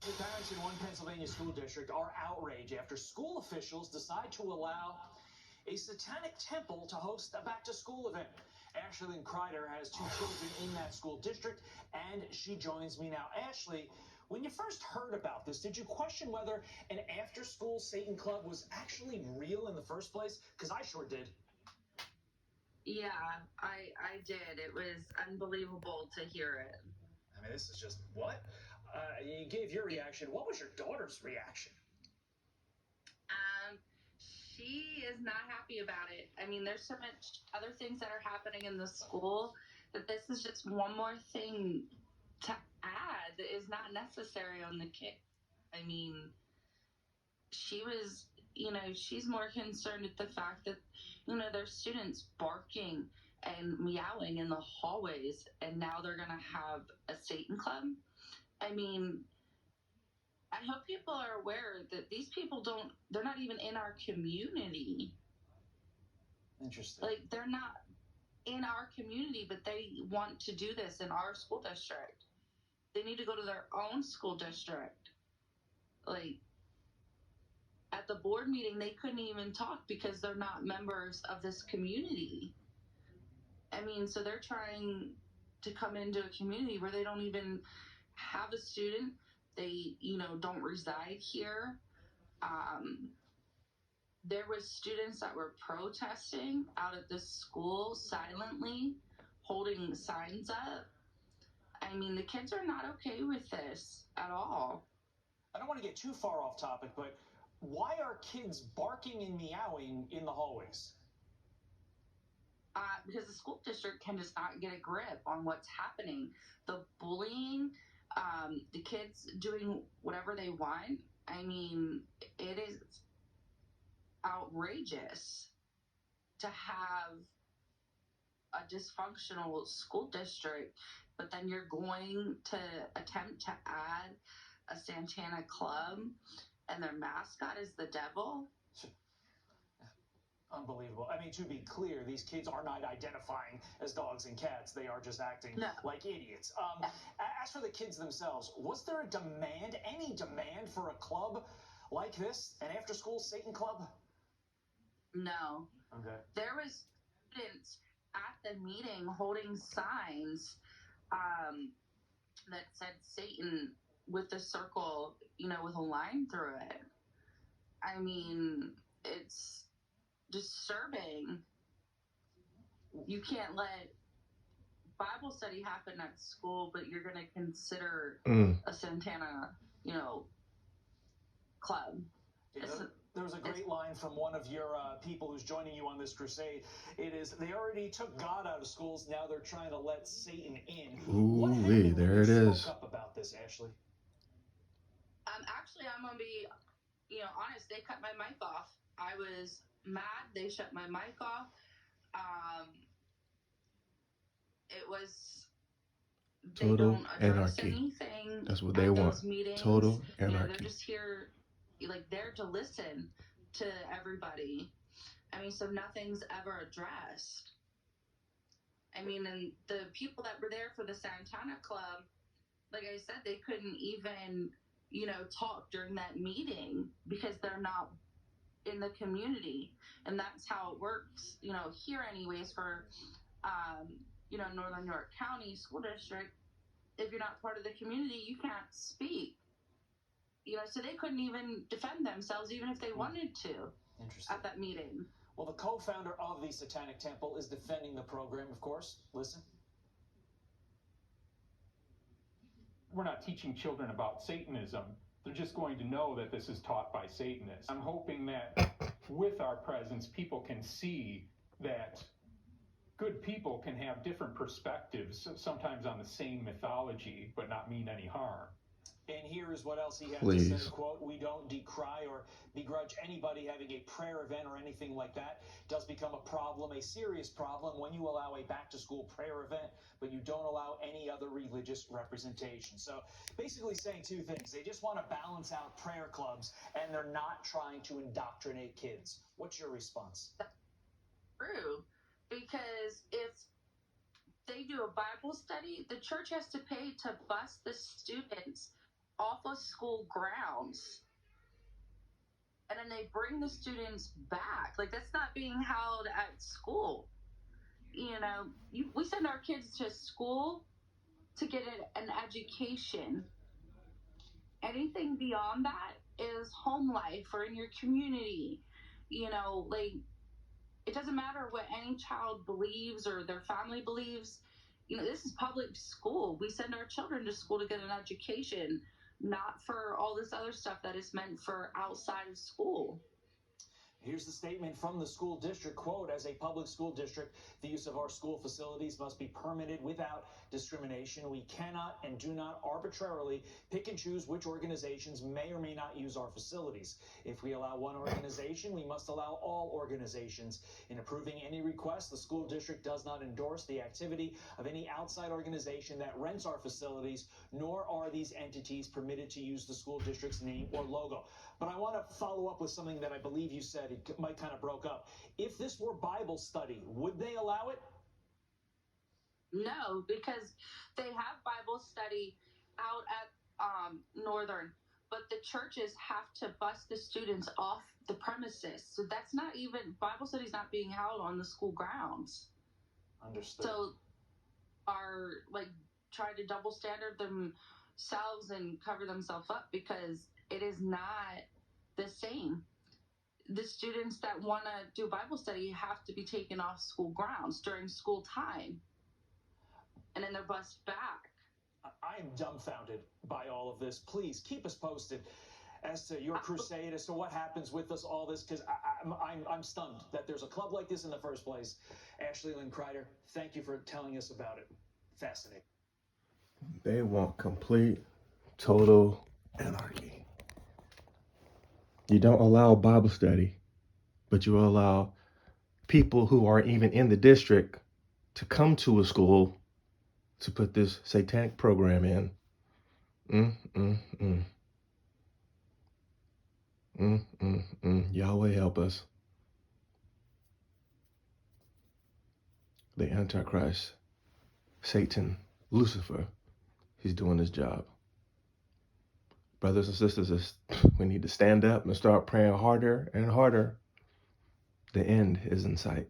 Parents in one Pennsylvania school district are outraged after school officials decide to allow a satanic temple to host a back-to-school event. Ashley Kreider has two children in that school district, and she joins me now. Ashley, when you first heard about this, did you question whether an after-school Satan club was actually real in the first place? Because I sure did. Yeah, I did. It was unbelievable to hear it. I mean, this is just, what? You gave your reaction. What was your daughter's reaction? She is not happy about it. I mean, there's so much other things that are happening in the school that this is just one more thing to add that is not necessary on the kid. I mean, she was, she's more concerned at the fact that, there's students barking and meowing in the hallways, and now they're going to have a Satan club. I mean, I hope people are aware that these people they're not even in our community. Interesting. Like, they're not in our community, but they want to do this in our school district. They need to go to their own school district. Like, at the board meeting, they couldn't even talk because they're not members of this community. I mean, so they're trying to come into a community where they don't even have a student. They, don't reside here. There was students that were protesting out at the school silently, holding signs up. I mean, the kids are not okay with this at all. I don't want to get too far off topic, but why are kids barking and meowing in the hallways? Because the school district can just not get a grip on what's happening. The bullying, the kids doing whatever they want. I mean, it is outrageous to have a dysfunctional school district, but then you're going to attempt to add a Santana club and their mascot is the devil. Unbelievable. I mean, to be clear, these kids are not identifying as dogs and cats. They are just acting like idiots. As for the kids themselves, was there any demand for a club like this, an after-school Satan club? No. Okay. There was students at the meeting holding signs that said Satan with a circle, with a line through it. I mean, it's disturbing. You can't let Bible study happen at school, but you're going to consider a Santana, club. There was a great line from one of your people who's joining you on this crusade. It is, they already took God out of schools, now they're trying to let Satan in. Ooh, there it is. Spoke up about this, Ashley? Actually, I'm going to be, honest. They cut my mic off. I was mad. They shut my mic off. It was total anarchy. That's what they want. Total anarchy. They're just here, there to listen to everybody. I mean, so nothing's ever addressed. I mean, and the people that were there for the Santana Club, like I said, they couldn't even, talk during that meeting because they're not in the community. And that's how it works, here anyways for, Northern New York County School District. If you're not part of the community, you can't speak. So they couldn't even defend themselves even if they wanted to at that meeting. Well, the co-founder of the Satanic Temple is defending the program, of course. Listen. We're not teaching children about Satanism. They're just going to know that this is taught by Satanists. I'm hoping that with our presence, people can see that good people can have different perspectives, sometimes on the same mythology, but not mean any harm. And here is what else he had to say, quote, "We don't decry or begrudge anybody having a prayer event or anything like that. It does become a problem, a serious problem, when you allow a back-to-school prayer event, but you don't allow any other religious representation." So basically saying two things. They just want to balance out prayer clubs, and they're not trying to indoctrinate kids. What's your response? True, because if they do a Bible study, the church has to pay to bus the students off of school grounds. And then they bring the students back. Like, that's not being held at school. You know, we send our kids to school to get an education. Anything beyond that is home life or in your community. You know, like, it doesn't matter what any child believes or their family believes. You know, this is public school. We send our children to school to get an education, not for all this other stuff that is meant for outside of school. Here's the statement from the school district, quote, as a public school district, the use of our school facilities must be permitted without discrimination. We cannot and do not arbitrarily pick and choose which organizations may or may not use our facilities. If we allow one organization, we must allow all organizations. In approving any request, the school district does not endorse the activity of any outside organization that rents our facilities, nor are these entities permitted to use the school district's name or logo. But I want to follow up with something that I believe you said. It might kind of broke up. If this were Bible study, would they allow it? No, because they have Bible study out at Northern, but the churches have to bus the students off the premises. So that's not even, Bible study is not being held on the school grounds. Understood. So are like trying to double standard themselves and cover themselves up, because it is not the same. The students that want to do Bible study have to be taken off school grounds during school time, and then they're bused back. I am dumbfounded by all of this. Please keep us posted as to your crusade, as to what happens with us, all this, because I'm stunned that there's a club like this in the first place. Ashley Lynn Kreider, thank you for telling us about it. Fascinating. They want complete, total anarchy. You don't allow Bible study, but you allow people who aren't even in the district to come to a school to put this satanic program in. Yahweh help us. The Antichrist, Satan, Lucifer, he's doing his job. Brothers and sisters, we need to stand up and start praying harder and harder. The end is in sight.